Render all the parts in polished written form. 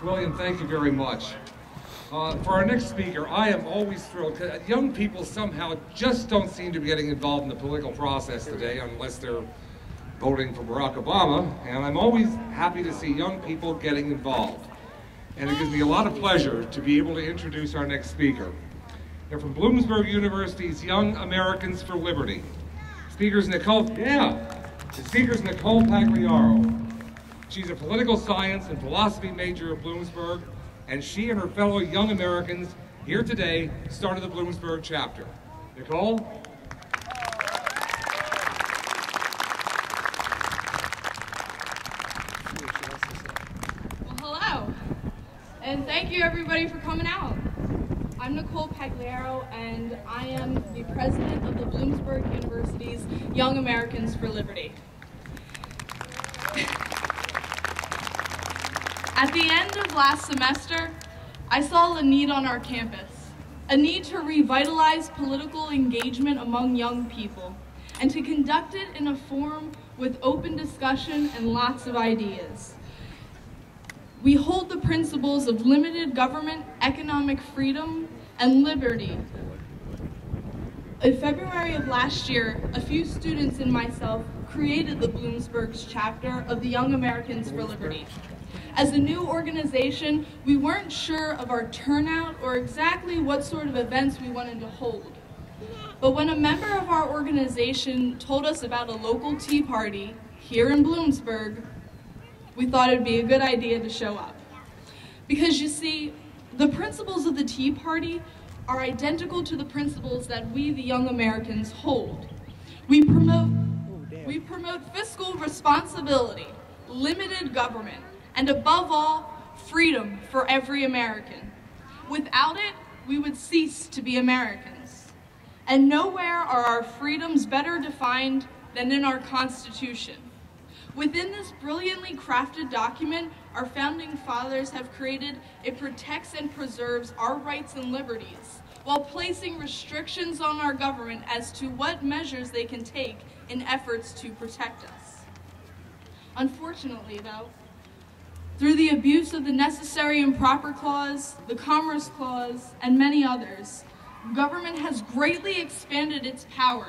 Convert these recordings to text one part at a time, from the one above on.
William, thank you very much. For our next speaker, I am always thrilled. Young people somehow just don't seem to be getting involved in the political process today unless they're voting for Barack Obama, and I'm always happy to see young people getting involved. And it gives me a lot of pleasure to be able to introduce our next speaker. They're from Bloomsburg University's Young Americans for Liberty. Speaker's Nicole, The speaker's Nicole Pagliaro. She's a political science and philosophy major at Bloomsburg, and she and her fellow young Americans here today started the Bloomsburg chapter. Nicole? Well, hello, and thank you everybody for coming out. I'm Nicole Pagliaro, and I am the president of the Bloomsburg University's Young Americans for Liberty. At the end of last semester, I saw a need on our campus, a need to revitalize political engagement among young people, and to conduct it in a forum with open discussion and lots of ideas. We hold the principles of limited government, economic freedom, and liberty. In February of last year, a few students and myself created the Bloomsburg's chapter of the Young Americans for Liberty. As a new organization, we weren't sure of our turnout or exactly what sort of events we wanted to hold. But when a member of our organization told us about a local tea party here in Bloomsburg, we thought it'd be a good idea to show up. Because you see, the principles of the Tea Party are identical to the principles that we, the young Americans, hold. We promote fiscal responsibility, limited government, and above all, freedom for every American. Without it, we would cease to be Americans. And nowhere are our freedoms better defined than in our Constitution. Within this brilliantly crafted document, our founding fathers have created, it protects and preserves our rights and liberties, while placing restrictions on our government as to what measures they can take in efforts to protect us. Unfortunately, though, through the abuse of the Necessary and Proper Clause, the Commerce Clause, and many others, government has greatly expanded its power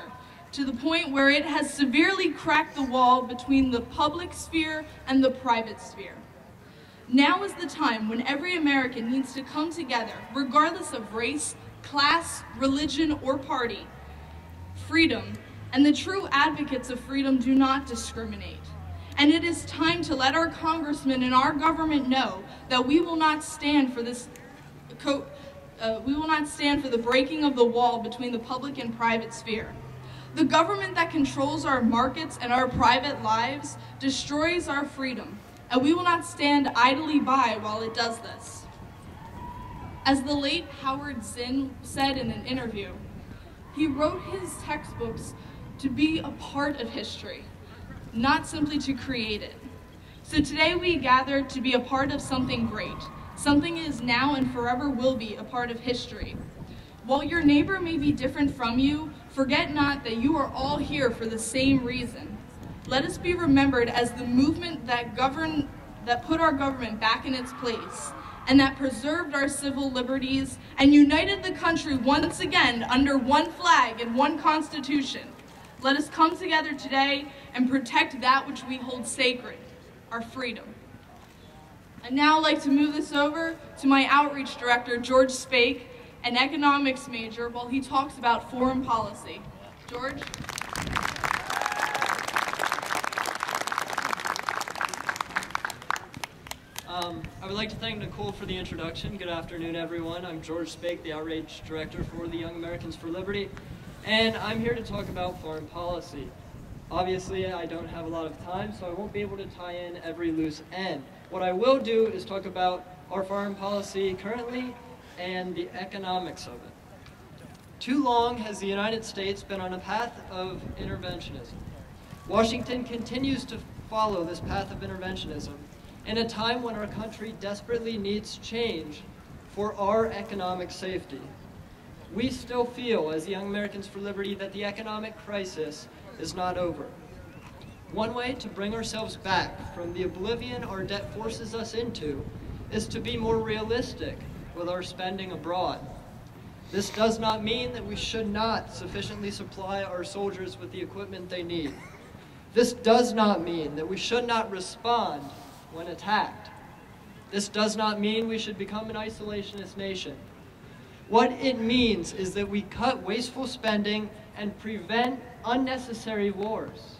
to the point where it has severely cracked the wall between the public sphere and the private sphere. Now is the time when every American needs to come together, regardless of race, class, religion, or party. Freedom, and the true advocates of freedom do not discriminate. And it is time to let our congressmen and our government know that we will not stand for the breaking of the wall between the public and private sphere. The government that controls our markets and our private lives destroys our freedom, and we will not stand idly by while it does this. As the late Howard Zinn said in an interview, he wrote his textbooks to be a part of history, not simply to create it. So today we gather to be a part of something great. Something is now and forever will be a part of history. While your neighbor may be different from you, forget not that you are all here for the same reason. Let us be remembered as the movement that put our government back in its place, and that preserved our civil liberties and united the country once again under one flag and one constitution. Let us come together today and protect that which we hold sacred, our freedom. I'd now like to move this over to my outreach director, George Spake, an economics major, while he talks about foreign policy. George? I would like to thank Nicole for the introduction. Good afternoon, everyone. I'm George Spake, the Outreach Director for the Young Americans for Liberty, and I'm here to talk about foreign policy. Obviously, I don't have a lot of time, so I won't be able to tie in every loose end. What I will do is talk about our foreign policy currently and the economics of it. Too long has the United States been on a path of interventionism. Washington continues to follow this path of interventionism in a time when our country desperately needs change for our economic safety. We still feel, as the Young Americans for Liberty, that the economic crisis is not over. One way to bring ourselves back from the oblivion our debt forces us into is to be more realistic with our spending abroad. This does not mean that we should not sufficiently supply our soldiers with the equipment they need. This does not mean that we should not respond when attacked. This does not mean we should become an isolationist nation. What it means is that we cut wasteful spending and prevent unnecessary wars.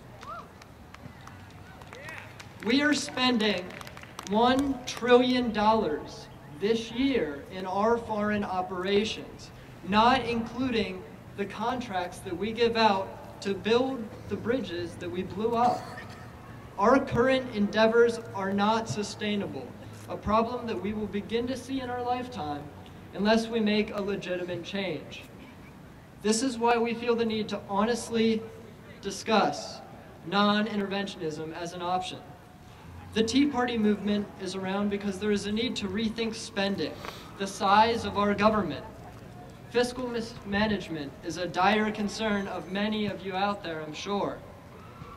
We are spending $1 trillion this year in our foreign operations, not including the contracts that we give out to build the bridges that we blew up. Our current endeavors are not sustainable, a problem that we will begin to see in our lifetime unless we make a legitimate change. This is why we feel the need to honestly discuss non-interventionism as an option. The Tea Party movement is around because there is a need to rethink spending, the size of our government. Fiscal mismanagement is a dire concern of many of you out there, I'm sure.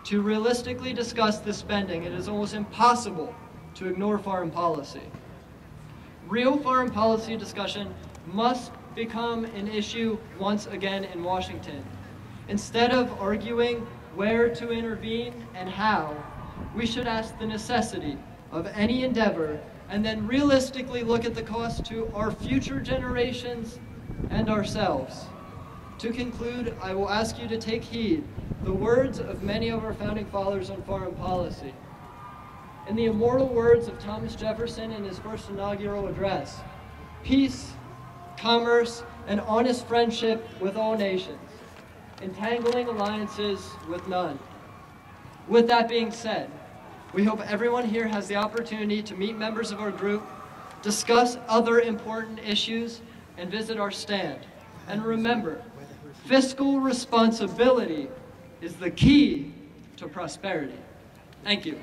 To realistically discuss this spending, it is almost impossible to ignore foreign policy. Real foreign policy discussion must become an issue once again in Washington. Instead of arguing where to intervene and how, we should ask the necessity of any endeavor and then realistically look at the cost to our future generations and ourselves. To conclude, I will ask you to take heed the words of many of our founding fathers on foreign policy. In the immortal words of Thomas Jefferson in his first inaugural address, peace, commerce, and honest friendship with all nations, entangling alliances with none. With that being said, we hope everyone here has the opportunity to meet members of our group, discuss other important issues, and visit our stand. And remember, fiscal responsibility is the key to prosperity. Thank you.